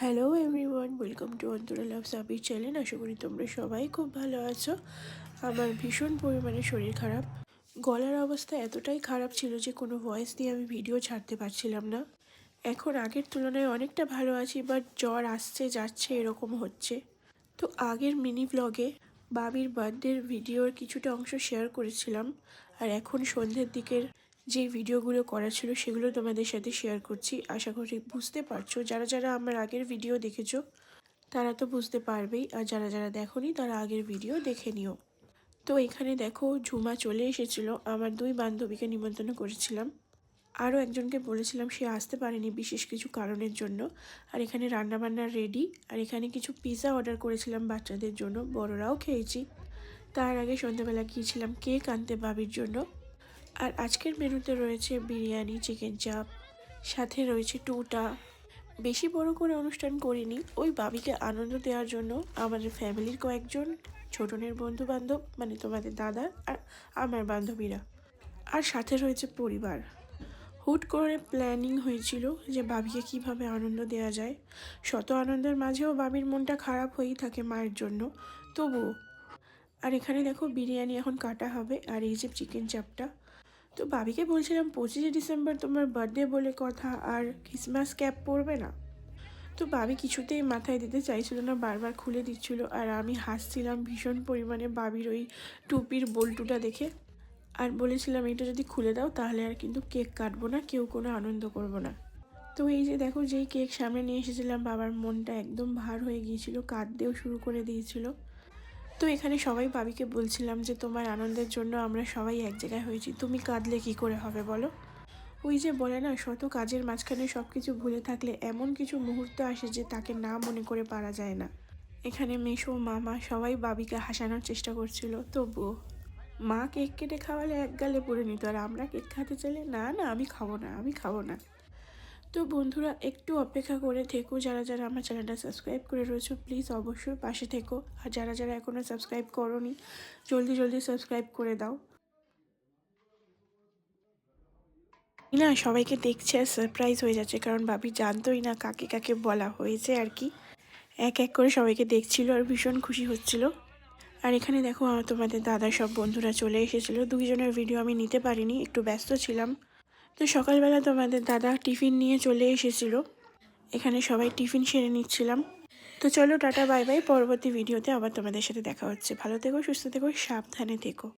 Hello everyone, welcome to Antara love Sabir channel. আশা করি তোমরা সবাই খুব ভালো আছো। আমার ভীষণ পরিমাণে শরীর খারাপ, গলার অবস্থা এতটাই খারাপ ছিল যে কোনো ভয়েস দিয়ে আমি ভিডিও ছাড়তে পারছিলাম না। এখন আগের তুলনায় অনেকটা ভালো আছি, বাট জ্বর আসছে যাচ্ছে এরকম হচ্ছে। তো আগের মিনি ব্লগে বাবির বার্থডের ভিডিওর কিছুটা অংশ শেয়ার করেছিলাম, আর এখন সন্ধ্যের দিকের যে ভিডিওগুলো করা ছিল সেগুলো তোমাদের সাথে শেয়ার করছি। আশা করি বুঝতে পারছো, যারা যারা আমার আগের ভিডিও দেখেছো তারা তো বুঝতে পারবেই, আর যারা যারা দেখোনি তারা আগের ভিডিও দেখে নিও। তো এখানে দেখো ঝুমা চলে এসেছিলো, আমার দুই বান্ধবীকে নিমন্ত্রণ করেছিলাম, আরও একজনকে বলেছিলাম, সে আসতে পারেনি বিশেষ কিছু কারণের জন্য। আর এখানে রান্নাবান্না রেডি, আর এখানে কিছু পিৎজা অর্ডার করেছিলাম বাচ্চাদের জন্য, বড়রাও খেয়েছি। তার আগে সন্ধ্যাবেলা গিয়েছিলাম কেক আনতে বাবির জন্য। আর আজকের মেনুতে রয়েছে বিরিয়ানি, চিকেন চাপ, সাথে রয়েছে টুটা। বেশি বড় করে অনুষ্ঠান করিনি, ওই বাবিকে আনন্দ দেওয়ার জন্য আমাদের ফ্যামিলির কয়েকজন, ছোটনের বন্ধু বান্ধব মানে তোমাদের দাদা আর আমার বান্ধবীরা, আর সাথে রয়েছে পরিবার। হুট করে প্ল্যানিং হয়েছিল যে বাবিকে কিভাবে আনন্দ দেওয়া যায়। শত আনন্দের মাঝেও বাবির মনটা খারাপ হয়েই থাকে মায়ের জন্য, তবুও। আর এখানে দেখো বিরিয়ানি এখন কাটা হবে, আর এই যে চিকেন চাপটা। তো বাবিকে বলছিলাম 25শে ডিসেম্বর তোমার বার্থডে বলে কথা, আর ক্রিসমাস ক্যাপ পরবে না। তো বাবি কিছুতেই মাথায় দিতে চাইছিল না, বারবার খুলে দিচ্ছিল, আর আমি হাসছিলাম ভীষণ পরিমাণে বাবির ওই টুপির বল্টুটা দেখে। আর বলেছিলাম এটা যদি খুলে দাও তাহলে আর কিন্তু কেক কাটবো না, কেউ কোনো আনন্দ করব না। তো এই যে দেখো, যেই কেক সামনে নিয়ে এসেছিলাম বাবার মনটা একদম ভার হয়ে গিয়েছিল, কাঁদতেও শুরু করে দিয়েছিল। তো এখানে সবাই বাবিকে বলছিলাম যে তোমার আনন্দের জন্য আমরা সবাই এক জায়গায় হয়েছি, তুমি কাঁদলে কি করে হবে বলো। ওই যে বলে না, শত কাজের মাঝখানে সব কিছু ভুলে থাকলে এমন কিছু মুহূর্ত আসে যে তাকে না মনে করে পারা যায় না। এখানে মেশো, মামা সবাই বাবিকে হাসানোর চেষ্টা করছিল, তবুও মা কেক কেটে খাওয়ালে এক গালে পড়ে নিত, আর আমরা কেক খেতে চাইলে না না আমি খাবো না, আমি খাবো না। তো বন্ধুরা একটু অপেক্ষা করে থেকো, যারা যারা আমার চ্যানেলটা সাবস্ক্রাইব করে রয়েছো প্লিজ অবশ্যই পাশে থেকো, আর যারা যারা এখনও সাবস্ক্রাইব করোনি জলদি জলদি সাবস্ক্রাইব করে দাও। না সবাইকে দেখছে আর সারপ্রাইজ হয়ে যাচ্ছে, কারণ ভাবি জানতোই না কাকে কাকে বলা হয়েছে আর কি। এক এক করে সবাইকে দেখছিল আর ভীষণ খুশি হচ্ছিল। আর এখানে দেখো তোমাদের দাদার সব বন্ধুরা চলে এসেছিলো, দুইজনের ভিডিও আমি নিতে পারিনি, একটু ব্যস্ত ছিলাম। তো সকালবেলা তোমাদের দাদা টিফিন নিয়ে চলে এসেছিলো, এখানে সবাই টিফিন সেরে নিচ্ছিলাম। তো চলো টাটা বাই বাই, পরবর্তী ভিডিওতে আবার তোমাদের সাথে দেখা হচ্ছে। ভালো থেকো, সুস্থ থেকো, সাবধানে থেকো।